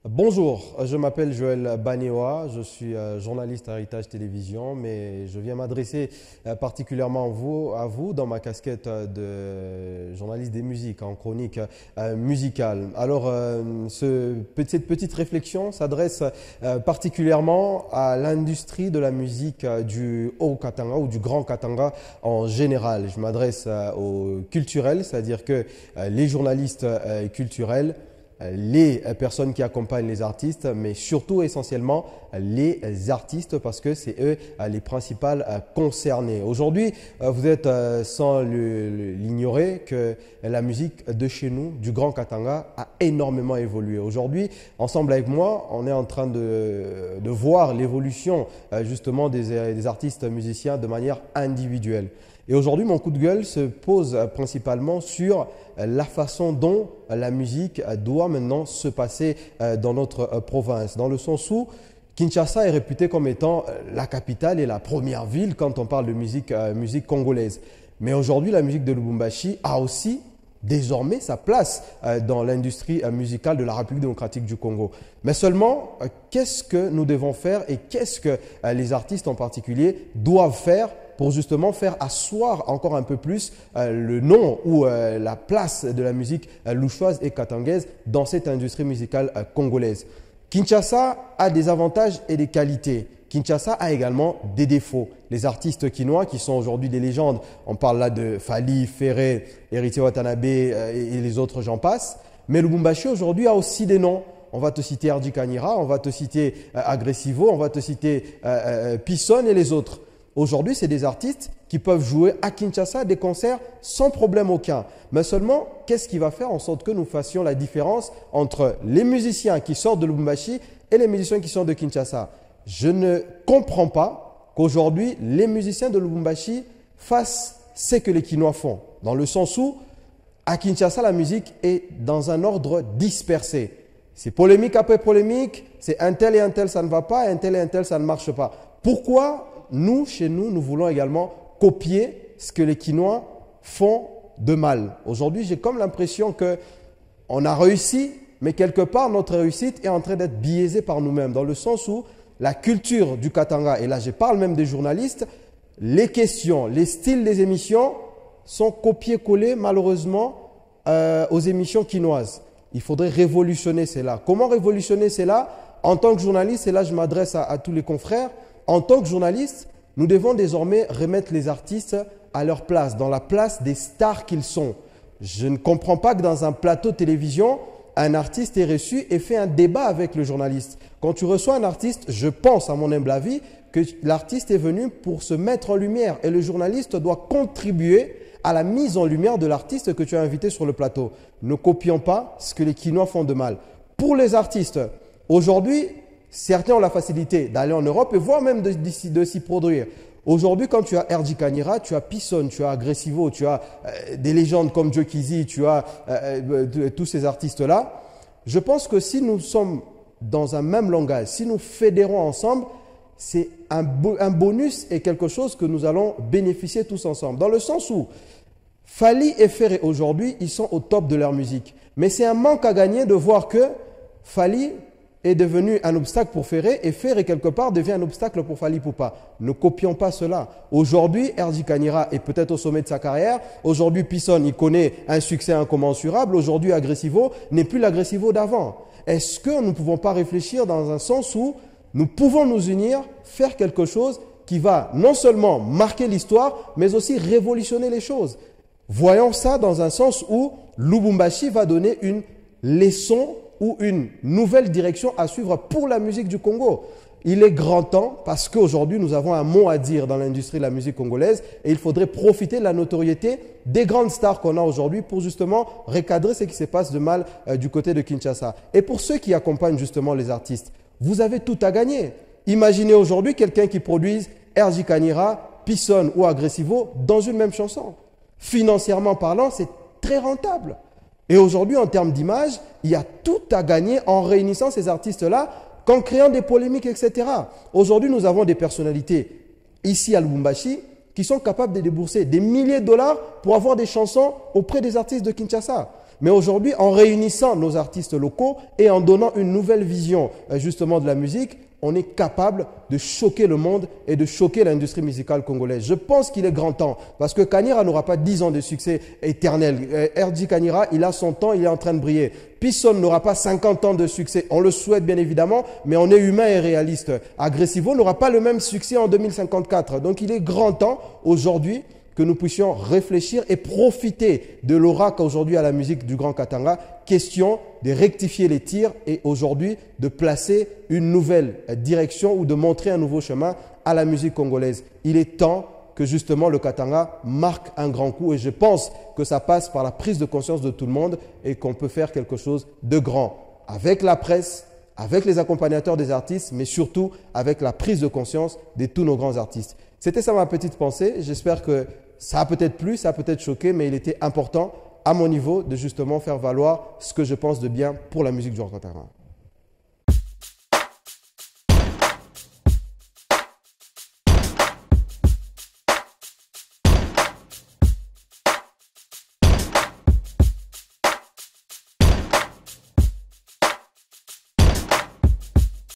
Bonjour, je m'appelle Joël Banewa, je suis journaliste à Héritage Télévision, mais je viens m'adresser particulièrement à vous dans ma casquette de journaliste des musiques, en chronique musicale. Alors, cette petite réflexion s'adresse particulièrement à l'industrie de la musique du Haut Katanga ou du Grand Katanga en général. Je m'adresse aux culturels, c'est-à-dire que les journalistes culturels, les personnes qui accompagnent les artistes, mais surtout essentiellement les artistes parce que c'est eux les principales concernés. Aujourd'hui, vous êtes sans l'ignorer que la musique de chez nous, du Grand Katanga, a énormément évolué. Aujourd'hui, ensemble avec moi, on est en train de voir l'évolution justement des artistes musiciens de manière individuelle. Et aujourd'hui, mon coup de gueule se pose principalement sur la façon dont la musique doit maintenant se passer dans notre province, dans le sens où Kinshasa est réputée comme étant la capitale et la première ville quand on parle de musique congolaise. Mais aujourd'hui, la musique de Lubumbashi a aussi désormais sa place dans l'industrie musicale de la République démocratique du Congo. Mais seulement, qu'est-ce que nous devons faire et qu'est-ce que les artistes en particulier doivent faire pour justement faire asseoir encore un peu plus le nom ou la place de la musique louchoise et katangaise dans cette industrie musicale congolaise. Kinshasa a des avantages et des qualités. Kinshasa a également des défauts. Les artistes kinois qui sont aujourd'hui des légendes, on parle là de Fally, Ferré, Héritier Watanabe et les autres, j'en passe. Mais Lubumbashi aujourd'hui a aussi des noms. On va te citer Erdi Kanira, on va te citer Agressivo, on va te citer Pisson et les autres. Aujourd'hui, c'est des artistes qui peuvent jouer à Kinshasa des concerts sans problème aucun. Mais seulement, qu'est-ce qui va faire en sorte que nous fassions la différence entre les musiciens qui sortent de Lubumbashi et les musiciens qui sortent de Kinshasa? Je ne comprends pas qu'aujourd'hui, les musiciens de Lubumbashi fassent ce que les Kinois font. Dans le sens où, à Kinshasa, la musique est dans un ordre dispersé. C'est polémique après polémique, c'est un tel et un tel ça ne va pas, un tel et un tel ça ne marche pas. Pourquoi nous, chez nous, nous voulons également copier ce que les Kinois font de mal? Aujourd'hui, j'ai comme l'impression qu'on a réussi, mais quelque part, notre réussite est en train d'être biaisée par nous-mêmes, dans le sens où la culture du Katanga, et là je parle même des journalistes, les questions, les styles des émissions sont copiés-collés malheureusement aux émissions kinoises. Il faudrait révolutionner cela. Comment révolutionner cela? En tant que journaliste, et là je m'adresse à tous les confrères, en tant que journaliste, nous devons désormais remettre les artistes à leur place, dans la place des stars qu'ils sont. Je ne comprends pas que dans un plateau de télévision, un artiste est reçu et fait un débat avec le journaliste. Quand tu reçois un artiste, je pense, à mon humble avis, que l'artiste est venu pour se mettre en lumière et le journaliste doit contribuer à la mise en lumière de l'artiste que tu as invité sur le plateau. Ne copions pas ce que les Kinois font de mal. Pour les artistes, aujourd'hui, certains ont la facilité d'aller en Europe et voire même de s'y produire. Aujourd'hui, quand tu as Erdi Kanira, tu as Pisson, tu as Agressivo, tu as des légendes comme Joe Kizzy, tu as tous ces artistes-là. Je pense que si nous sommes dans un même langage, si nous fédérons ensemble, c'est un bonus et quelque chose que nous allons bénéficier tous ensemble. Dans le sens où Fally et Ferré aujourd'hui, ils sont au top de leur musique. Mais c'est un manque à gagner de voir que Fally est devenu un obstacle pour Ferré et Ferré quelque part devient un obstacle pour Fally Ipupa. Ne copions pas cela. Aujourd'hui, Erdi Kanira est peut-être au sommet de sa carrière. Aujourd'hui, Pisson, il connaît un succès incommensurable. Aujourd'hui, Agressivo n'est plus l'Agressivo d'avant. Est-ce que nous ne pouvons pas réfléchir dans un sens où nous pouvons nous unir, faire quelque chose qui va non seulement marquer l'histoire, mais aussi révolutionner les choses? Voyons ça dans un sens où Lubumbashi va donner une leçon ou une nouvelle direction à suivre pour la musique du Congo. Il est grand temps parce qu'aujourd'hui, nous avons un mot à dire dans l'industrie de la musique congolaise et il faudrait profiter de la notoriété des grandes stars qu'on a aujourd'hui pour justement recadrer ce qui se passe de mal du côté de Kinshasa. Et pour ceux qui accompagnent justement les artistes, vous avez tout à gagner. Imaginez aujourd'hui quelqu'un qui produise Erdi Kanira, Pisson ou Agressivo dans une même chanson. Financièrement parlant, c'est très rentable. Et aujourd'hui, en termes d'image, il y a tout à gagner en réunissant ces artistes-là, qu'en créant des polémiques, etc. Aujourd'hui, nous avons des personnalités ici à Lubumbashi qui sont capables de débourser des milliers de dollars pour avoir des chansons auprès des artistes de Kinshasa. Mais aujourd'hui, en réunissant nos artistes locaux et en donnant une nouvelle vision justement de la musique, on est capable de choquer le monde et de choquer l'industrie musicale congolaise. Je pense qu'il est grand temps, parce que Kanira n'aura pas 10 ans de succès éternel. RJ Kanira, il a son temps, il est en train de briller. Pisson n'aura pas 50 ans de succès. On le souhaite bien évidemment, mais on est humain et réaliste. Agressivo n'aura pas le même succès en 2054. Donc il est grand temps aujourd'hui que nous puissions réfléchir et profiter de l'aura qu'aujourd'hui a la musique du Grand Katanga. Question de rectifier les tirs et aujourd'hui de placer une nouvelle direction ou de montrer un nouveau chemin à la musique congolaise. Il est temps que justement le Katanga marque un grand coup et je pense que ça passe par la prise de conscience de tout le monde et qu'on peut faire quelque chose de grand avec la presse, avec les accompagnateurs des artistes, mais surtout avec la prise de conscience de tous nos grands artistes. C'était ça ma petite pensée. J'espère que ça a peut-être plu, ça a peut-être choqué, mais il était important à mon niveau de justement faire valoir ce que je pense de bien pour la musique du Grand Katanga.